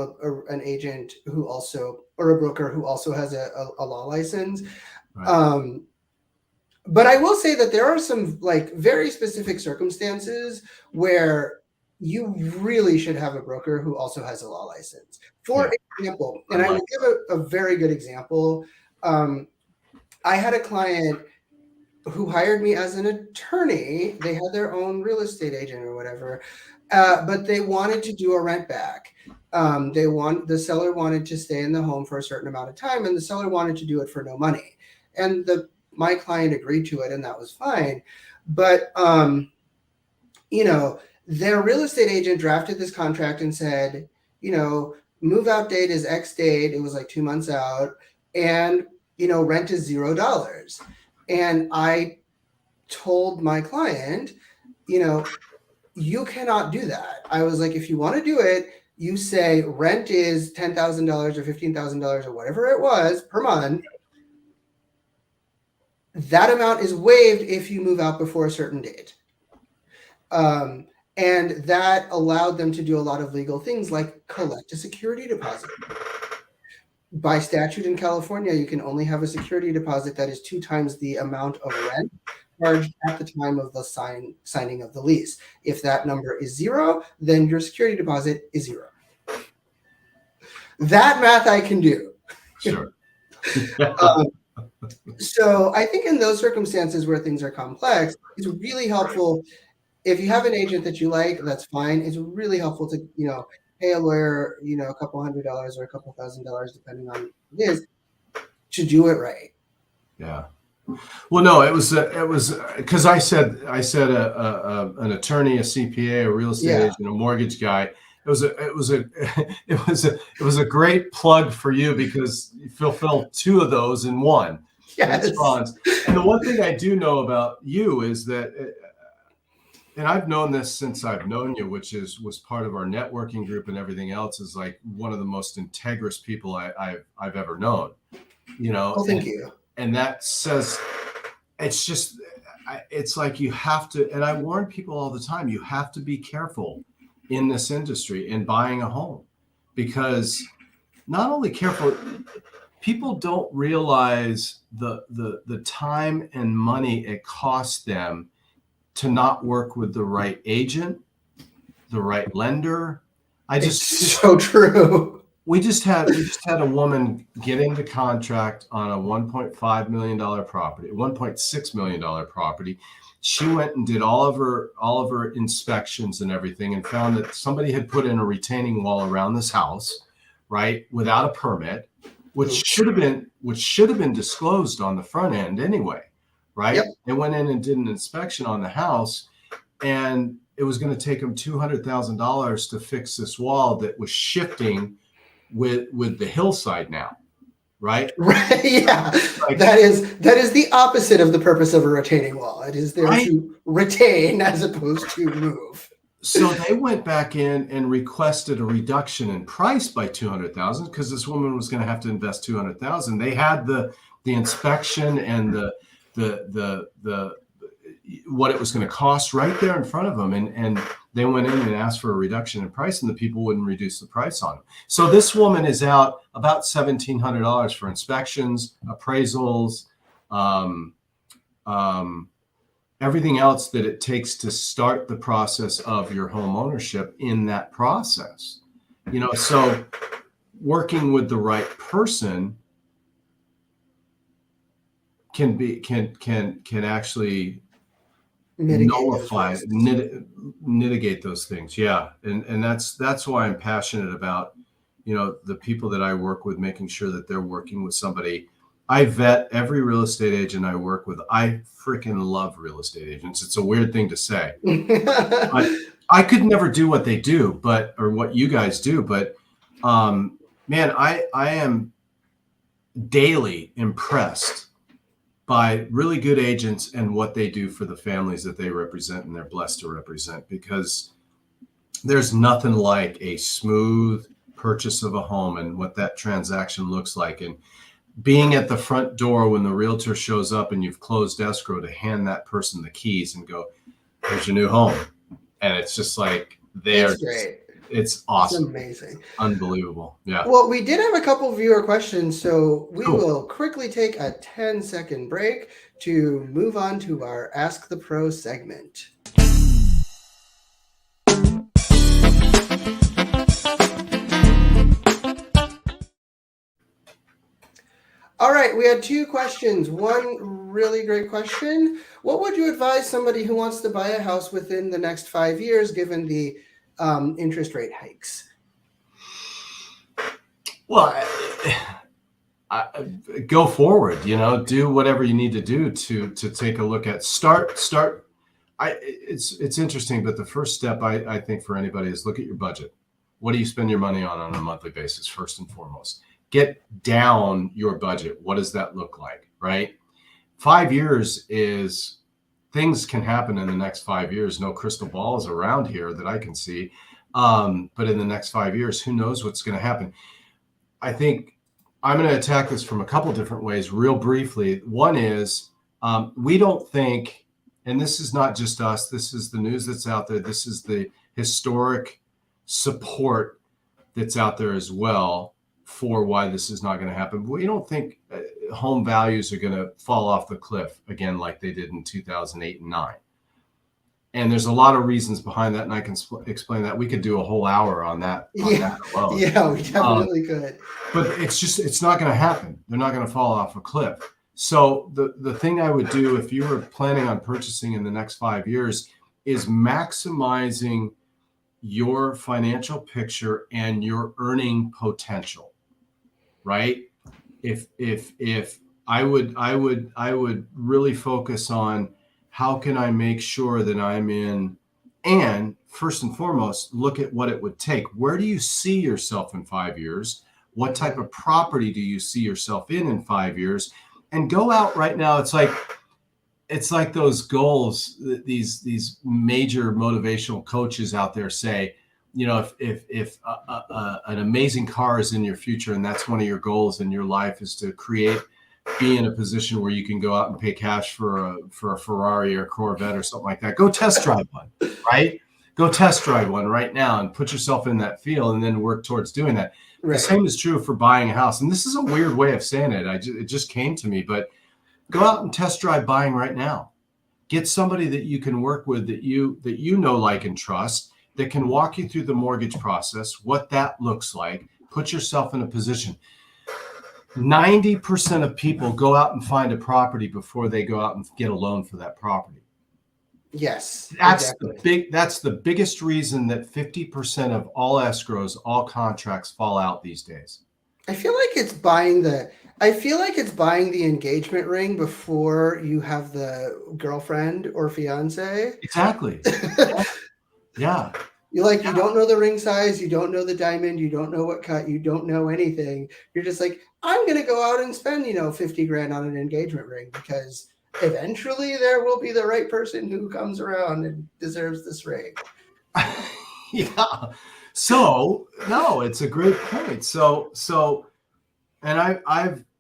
an agent who also, or a broker who also has a law license. Right. But I will say that there are some like very specific circumstances where you really should have a broker who also has a law license. For example, and I will give a very good example. I had a client who hired me as an attorney. They had their own real estate agent or whatever, but they wanted to do a rent back. The seller wanted to stay in the home for a certain amount of time, and the seller wanted to do it for no money. And my client agreed to it, and that was fine. But their real estate agent drafted this contract and said, move out date is X date. It was like 2 months out, and rent is $0. And I told my client, you cannot do that. I was like, if you want to do it, you say rent is $10,000 or $15,000 or whatever it was per month. That amount is waived if you move out before a certain date. And that allowed them to do a lot of legal things like collect a security deposit. By statute in California, you can only have a security deposit that is 2 times the amount of rent charged at the time of the signing of the lease. If that number is 0, then your security deposit is 0. That math I can do. Sure. So I think in those circumstances where things are complex, it's really helpful. If you have an agent that you like, that's fine. It's really helpful to, pay a lawyer, a couple $100 or a couple $1,000, depending on what it is, to do it right. Yeah. Well, no, it was because I said an attorney, a CPA, a real estate agent, a mortgage guy. It was a great plug for you because you fulfill 2 of those in one. Yes. That's Frantz. And the one thing I do know about you is that, and I've known this since I've known you, which was part of our networking group and everything else, is like one of the most integrous people I've ever known. Well, thank you. And that says, it's like you have to, and I warn people all the time, you have to be careful in this industry in buying a home, because not only careful, people don't realize the time and money it costs them to not work with the right agent, the right lender. It's so true. We just had a woman get into contract on a $1.5 million property, $1.6 million property. She went and did all of her inspections and everything, and found that somebody had put in a retaining wall around this house, right, without a permit, which should have been disclosed on the front end anyway, right? Yep. They went in and did an inspection on the house, and it was going to take them $200,000 to fix this wall that was shifting with the hillside now, right? Right. Yeah. Like, that is the opposite of the purpose of a retaining wall. It is there to retain as opposed to move. So they went back in and requested a reduction in price by 200,000 because this woman was going to have to invest 200,000. They had the inspection and the what it was going to cost right there in front of them, and they went in and asked for a reduction in price, and the people wouldn't reduce the price on them. So this woman is out about $1,700 for inspections, appraisals, everything else that it takes to start the process of your home ownership in that process. So working with the right person can actually mitigate those things. Yeah. And that's why I'm passionate about, the people that I work with, making sure that they're working with somebody. I vet every real estate agent I work with. I freaking love real estate agents. It's a weird thing to say. I could never do what they do, or what you guys do. But man, I am daily impressed by really good agents and what they do for the families that they represent and they're blessed to represent, because there's nothing like a smooth purchase of a home and what that transaction looks like. And being at the front door when the realtor shows up and you've closed escrow, to hand that person the keys and go, here's your new home. And it's just like, it's great. It's awesome. It's amazing. Unbelievable. Yeah. Well, we did have a couple viewer questions, so we will quickly take a 10-second break to move on to our Ask the Pro segment. All right, we had two questions. One really great question. What would you advise somebody who wants to buy a house within the next 5 years, given the interest rate hikes? Well, go forward, do whatever you need to do to take a look at start. It's interesting, but the first step I think for anybody is look at your budget. What do you spend your money on a monthly basis, first and foremost? Get down your budget. What does that look like, right? 5 years is, things can happen in the next 5 years. No crystal balls around here that I can see. But in the next 5 years, who knows what's going to happen? I think I'm going to attack this from a couple different ways real briefly. One is we don't think, and this is not just us, this is the news that's out there. This is the historic support that's out there as well for why this is not going to happen. We don't think home values are going to fall off the cliff again like they did in 2008 and 9. And there's a lot of reasons behind that, and I can explain that. We could do a whole hour on that. That alone. Yeah, we definitely could. But it's not going to happen. They're not going to fall off a cliff. So the thing I would do if you were planning on purchasing in the next 5 years is maximizing your financial picture and your earning potential, right? If I would really focus on, how can I make sure that I'm in, and first and foremost, look at what it would take. Where do you see yourself in 5 years? What type of property do you see yourself in 5 years? And go out right now. It's like those goals that these major motivational coaches out there say, if an amazing car is in your future and that's one of your goals in your life, is to be in a position where you can go out and pay cash for a Ferrari or Corvette or something like that. Go test drive one, right? Go test drive one right now and put yourself in that field and then work towards doing that. Right. The same is true for buying a house. And this is a weird way of saying it. It just came to me, but go out and test drive buying right now. Get somebody that you can work with, that you know, like, and trust, that can walk you through the mortgage process, what that looks like. Put yourself in a position. 90% of people go out and find a property before they go out and get a loan for that property. Yes, that's the biggest reason that 50% of all escrows, all contracts fall out these days. I feel like it's buying the engagement ring before you have the girlfriend or fiance. Exactly. Yeah. You don't know the ring size, you don't know the diamond, you don't know what cut, you don't know anything. You're just like, I'm going to go out and spend, $50,000 on an engagement ring, because eventually there will be the right person who comes around and deserves this ring. Yeah. So no, it's a great point. And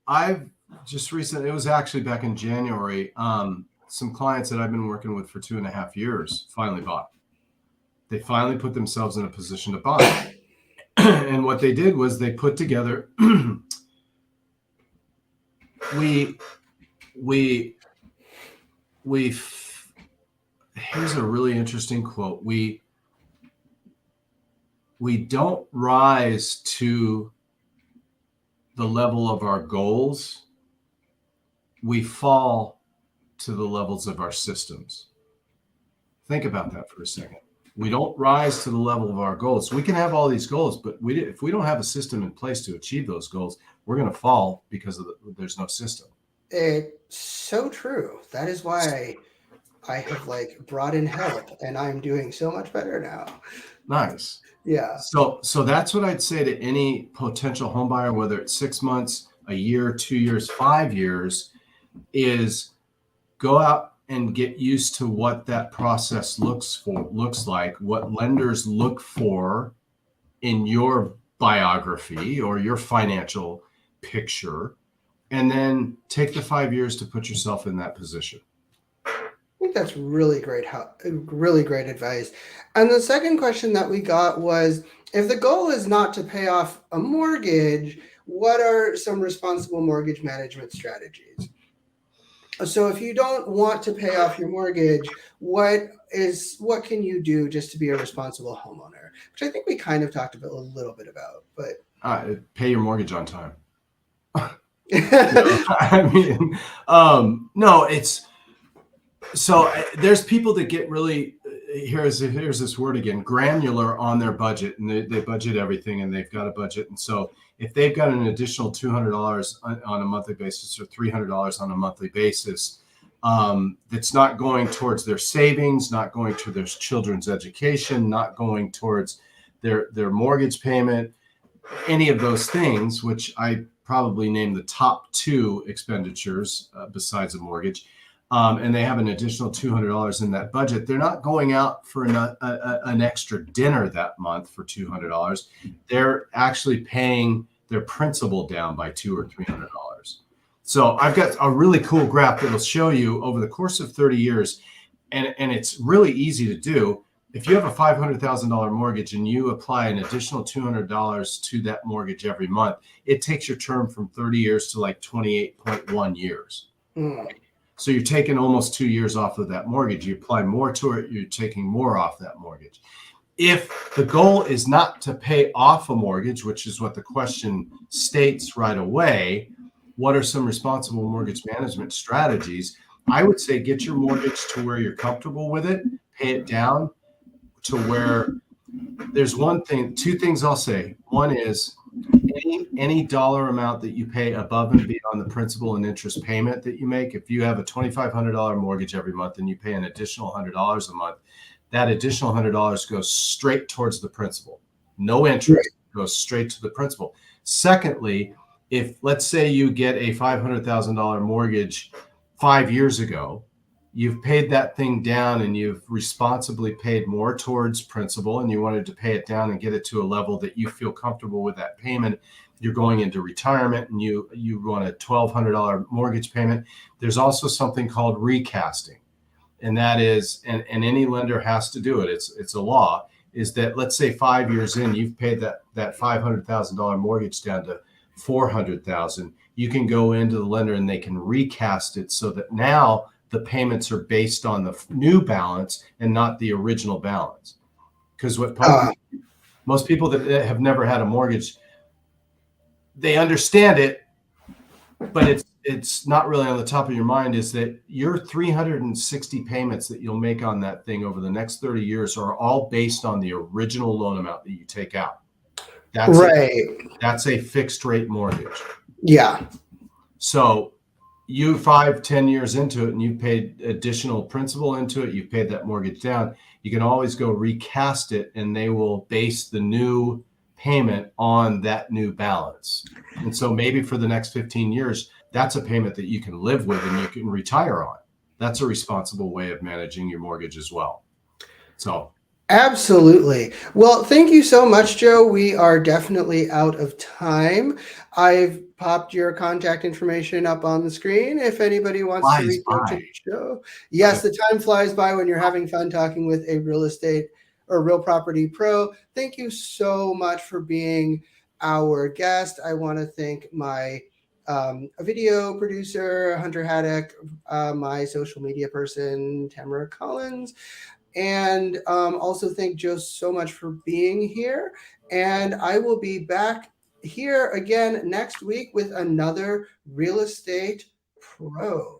I've just recently, it was actually back in January, some clients that I've been working with for 2.5 years finally bought. They finally put themselves in a position to buy. And what they did was they put together, we here's a really interesting quote. We don't rise to the level of our goals. We fall to the levels of our systems. Think about that for a second. We don't rise to the level of our goals. We can have all these goals, but if we don't have a system in place to achieve those goals, we're going to fall because there's no system. It's so true. That is why I have brought in help, and I'm doing so much better now. Nice. Yeah. So that's what I'd say to any potential home buyer, whether it's 6 months, a year, 2 years, 5 years, is go out and get used to what that process looks like, what lenders look for in your biography or your financial picture, and then take the 5 years to put yourself in that position. I think that's really great advice. And the second question that we got was, if the goal is not to pay off a mortgage, what are some responsible mortgage management strategies? So if you don't want to pay off your mortgage, what can you do just to be a responsible homeowner? Which I think we kind of talked about a little bit about, but pay your mortgage on time. I mean, no, it's so there's people that get really, here's this word again, granular on their budget, and they budget everything, and they've got a budget. And so if they've got an additional $200 on a monthly basis or $300 on a monthly basis, that's not going towards their savings, not going to their children's education, not going towards their mortgage payment, any of those things, which I probably name the top 2 expenditures besides a mortgage, and they have an additional $200 in that budget, they're not going out for an extra dinner that month for $200. They're actually paying their principal down by $200 or $300. So I've got a really cool graph that will show you over the course of 30 years, and it's really easy to do. If you have a $500,000 mortgage and you apply an additional $200 to that mortgage every month, it takes your term from 30 years to 28.1 years. So you're taking almost 2 years off of that mortgage. You apply more to it, you're taking more off that mortgage. If the goal is not to pay off a mortgage, which is what the question states right away, what are some responsible mortgage management strategies? I would say get your mortgage to where you're comfortable with it, pay it down to where there's two things I'll say. One is any dollar amount that you pay above and beyond the principal and interest payment that you make. If you have a $2,500 mortgage every month and you pay an additional $100 a month, that additional $100 goes straight towards the principal. No interest, goes straight to the principal. Secondly, if let's say you get a $500,000 mortgage 5 years ago, you've paid that thing down and you've responsibly paid more towards principal, and you wanted to pay it down and get it to a level that you feel comfortable with that payment. You're going into retirement and you want a $1,200 mortgage payment. There's also something called recasting. And that is, and any lender has to do it. It's a law, is that let's say 5 years in, you've paid that $500,000 mortgage down to $400,000. You can go into the lender and they can recast it so that now the payments are based on the new balance and not the original balance. Because what most people that have never had a mortgage, they understand it, but it's not really on the top of your mind, is that your 360 payments that you'll make on that thing over the next 30 years are all based on the original loan amount that you take out. That's right. That's a fixed rate mortgage. Yeah. So you 5-10 years into it and you've paid additional principal into it, you've paid that mortgage down, you can always go recast it and they will base the new payment on that new balance. And so maybe for the next 15 years, that's a payment that you can live with and you can retire on. That's a responsible way of managing your mortgage as well. So, Absolutely. Well, thank you so much, Joe. We are definitely out of time. I've popped your contact information up on the screen if anybody wants to Flies reach out to by. Joe. Yes, the time flies by when you're having fun talking with a real estate or real property pro. Thank you so much for being our guest. I want to thank my video producer, Hunter Haddock, my social media person, Tamara Collins, and also thank Joe so much for being here. And I will be back here again next week with another real estate pro.